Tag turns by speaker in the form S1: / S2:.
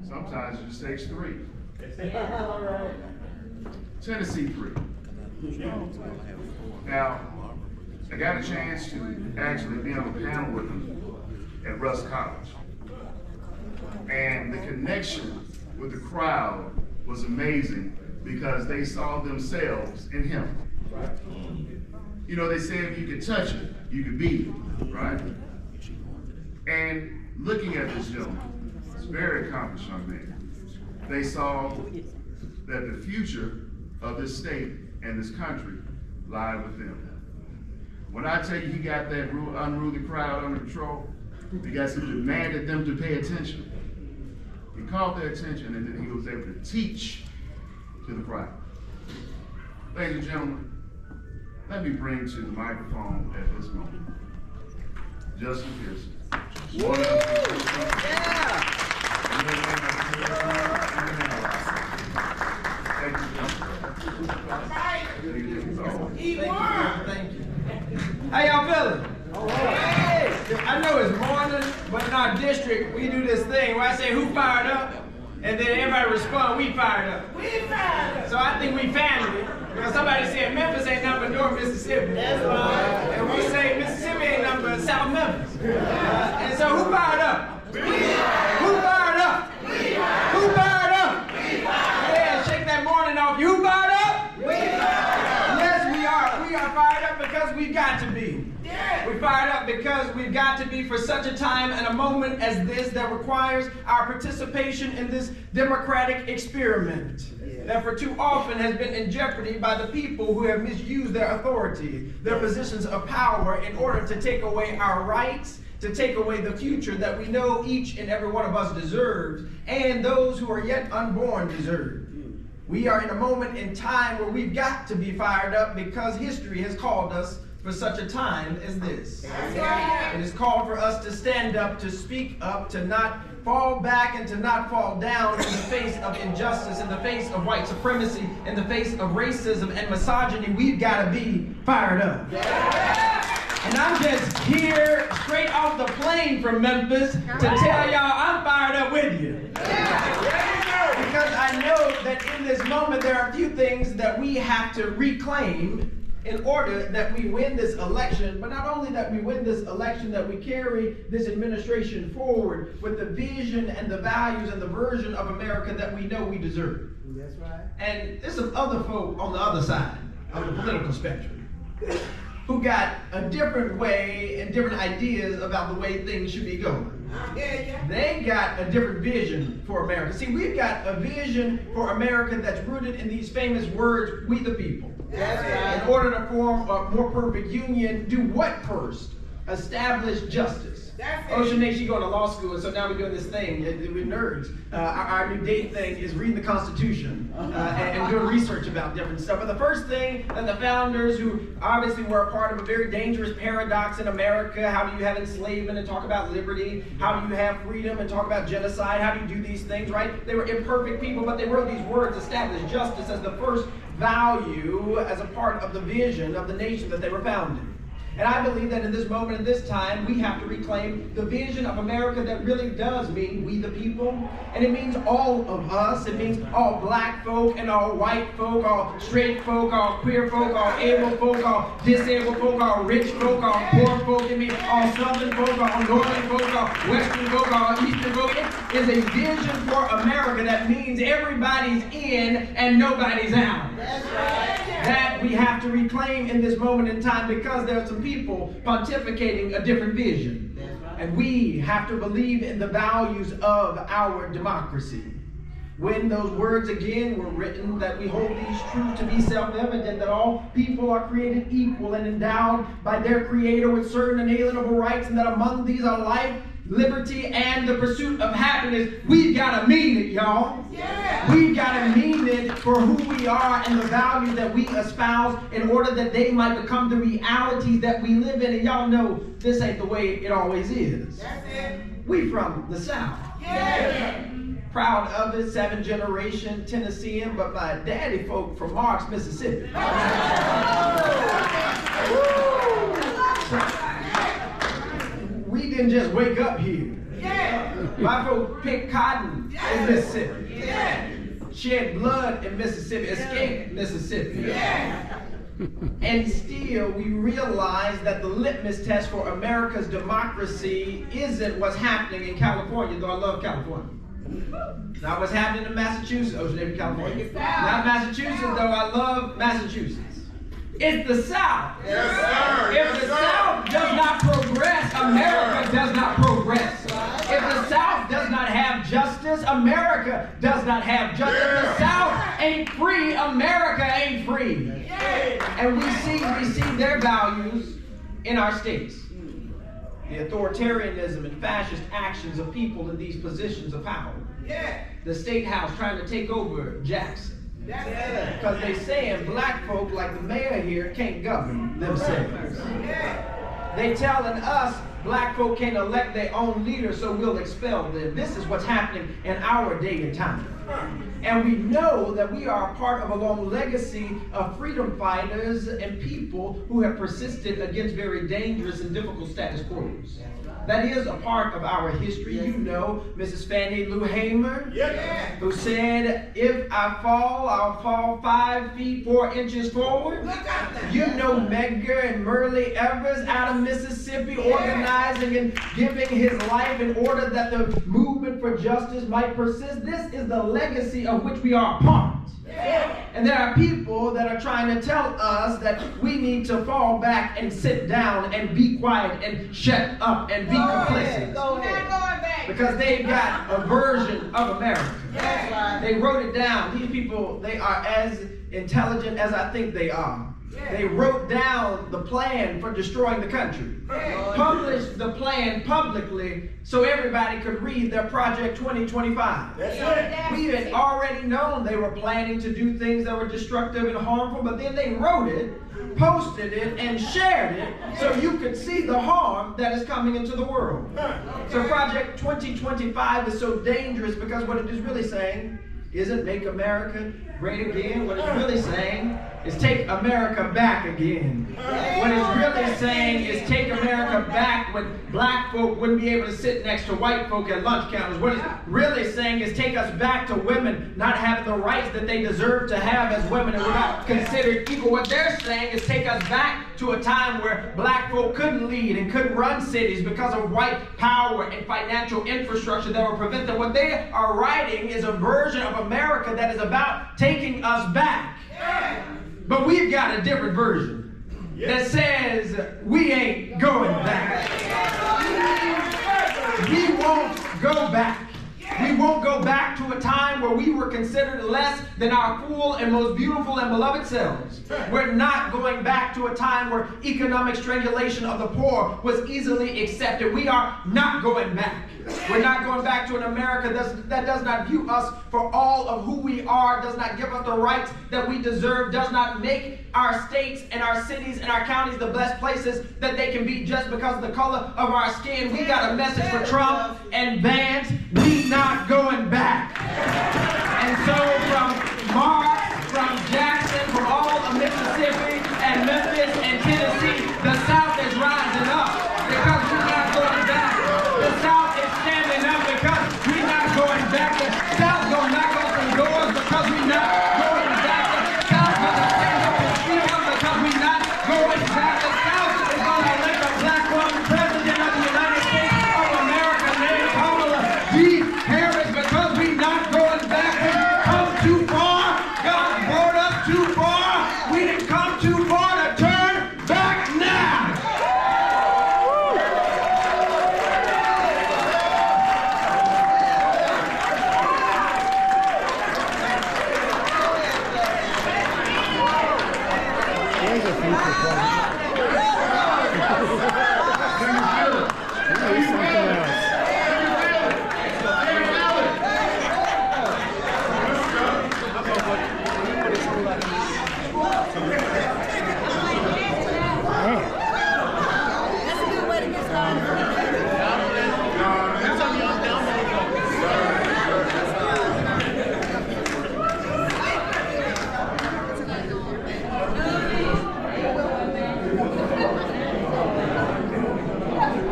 S1: Sometimes it just takes 3. Tennessee 3. Now, I got a chance to actually be on a panel with them at Russ College. And the connection with the crowd was amazing because they saw themselves in him. You know, they said if you could touch it, you could beat it, right? And looking at this gentleman, he's a very accomplished young man. They saw that the future of this state and this country lied with them. When I tell you he got that unruly crowd under control, because he demanded them to pay attention. He called their attention and then he was able to teach to the crowd. Ladies and gentlemen, let me bring to the microphone at this moment, Justin Pearson.
S2: Thank you. How y'all feeling? Hey, I know it's morning, but in our district, we do this thing where I say, who fired up? And then everybody respond, we fired up. We fired up. So I think we family. Because somebody said Memphis ain't nothing but North Mississippi. That's right. And we say Mississippi ain't nothing but South Memphis. And so who fired up? We fired. Who fired up? We fired. Who fired up? We fired. Yeah, shake that morning off. You who fired up? We fired. Yes, we are. We are fired up because we've got to be. We're fired up because we've got to be for such a time and a moment as this that requires our participation in this democratic experiment that for too often has been in jeopardy by the people who have misused their authority, their positions of power in order to take away our rights, to take away the future that we know each and every one of us deserves, and those who are yet unborn deserve. We are in a moment in time where we've got to be fired up because history has called us for such a time as this. It is called for us to stand up, to speak up, to not fall back and to not fall down in the face of injustice, in the face of white supremacy, in the face of racism and misogyny. We've got to be fired up. And I'm just here straight off the plane from Memphis to tell y'all I'm fired up with you. Because I know that in this moment there are a few things that we have to reclaim in order that we win this election, but not only that we win this election, that we carry this administration forward with the vision and the values and the version of America that we know we deserve. That's right. And there's some other folk on the other side of the political spectrum who got a different way and different ideas about the way things should be going. They got a different vision for America. See, we've got a vision for America that's rooted in these famous words, we the people. That's right. In order to form a more perfect union, do what first? Establish justice. Ocean Nation going to law school, and so now we're doing this thing with nerds. Our new date thing is reading the Constitution and doing research about different stuff. But the first thing that the founders, who obviously were a part of a very dangerous paradox in America, how do you have enslavement and talk about liberty? How do you have freedom and talk about genocide? How do you do these things, right? They were imperfect people, but they wrote these words, establish justice, as the first value, as a part of the vision of the nation that they were founded. And I believe that in this moment, in this time, we have to reclaim the vision of America that really does mean we the people. And it means all of us. It means all black folk and all white folk, all straight folk, all queer folk, all able folk, all disabled folk, all rich folk, all poor folk. It means all southern folk, all northern folk, all western folk, all eastern folk. It is a vision for America that means everybody's in and nobody's out. That's right. That we have to reclaim in this moment in time because there are some people pontificating a different vision. And we have to believe in the values of our democracy. When those words again were written, that we hold these truths to be self-evident, that all people are created equal and endowed by their Creator with certain inalienable rights, and that among these are life, liberty, and the pursuit of happiness. We've got to mean it, y'all. Yeah. We've got to mean it for who we are and the values that we espouse in order that they might become the realities that we live in. And y'all know this ain't the way it always is. That's it. We from the South. Yeah. Proud of it, 7th generation Tennessean, but my daddy folk from Marks, Mississippi. We didn't just wake up here. Yeah. Black folk picked cotton in Mississippi. Shed blood in Mississippi. Escaped Mississippi. And still, we realize that the litmus test for America's democracy isn't what's happening in California, though I love California. Not what's happening in Massachusetts, Ocean City, California. Not Massachusetts, though I love Massachusetts. It's the South.
S3: Yes, sir.
S2: If the South does not progress, America does not progress. If the South does not have justice, America does not have justice. If the South ain't free, America ain't free. And we see their values in our states. The authoritarianism and fascist actions of people in these positions of power. The State House trying to take over Jackson. Because they saying black folk like the mayor here can't govern themselves. They telling us black folk can't elect their own leader, so we'll expel them. This is what's happening in our day and time. And we know that we are a part of a long legacy of freedom fighters and people who have persisted against very dangerous and difficult status quos. That is a part of our history. You know Mrs. Fannie Lou Hamer, who said, if I fall, I'll fall 5 feet 4 inches forward. You know Medgar and Merle Evers out of Mississippi organizing and giving his life in order that the movement for justice might persist. This is the legacy of which we are a part. And there are people that are trying to tell us that we need to fall back and sit down and be quiet and shut up and be complicit. Because they've got a version of America. They wrote it down. These people, they are as intelligent as I think they are. They wrote down the plan for destroying the country. Published the plan publicly so everybody could read their Project 2025. We had already known they were planning to do things that were destructive and harmful, but then they wrote it, posted it, and shared it so you could see the harm that is coming into the world. So Project 2025 is so dangerous because what it is really saying isn't make America great again. What it's really saying is take America back again. What it's really saying is take America back when black folk wouldn't be able to sit next to white folk at lunch counters. What it's really saying is take us back to women not having the rights that they deserve to have as women and we're not considered equal. What they're saying is take us back to a time where black folk couldn't lead and couldn't run cities because of white power and financial infrastructure that would prevent them. What they are writing is a version of America that is about taking us back. But we've got a different version that says we ain't going back. We won't go back. We won't go back to a time where we were considered less than our full and most beautiful and beloved selves. We're not going back to a time where economic strangulation of the poor was easily accepted. We are not going back. We're not going back to an America that does not view us for all of who we are, does not give us the rights that we deserve, does not make our states and our cities and our counties the best places that they can be just because of the color of our skin. We got a message for Trump and Vance. We not going back. And so from Marks, from Jackson, from all of Mississippi and Memphis and Tennessee, the South is rising up because we're not going back. The South is standing up because we're not going back. The South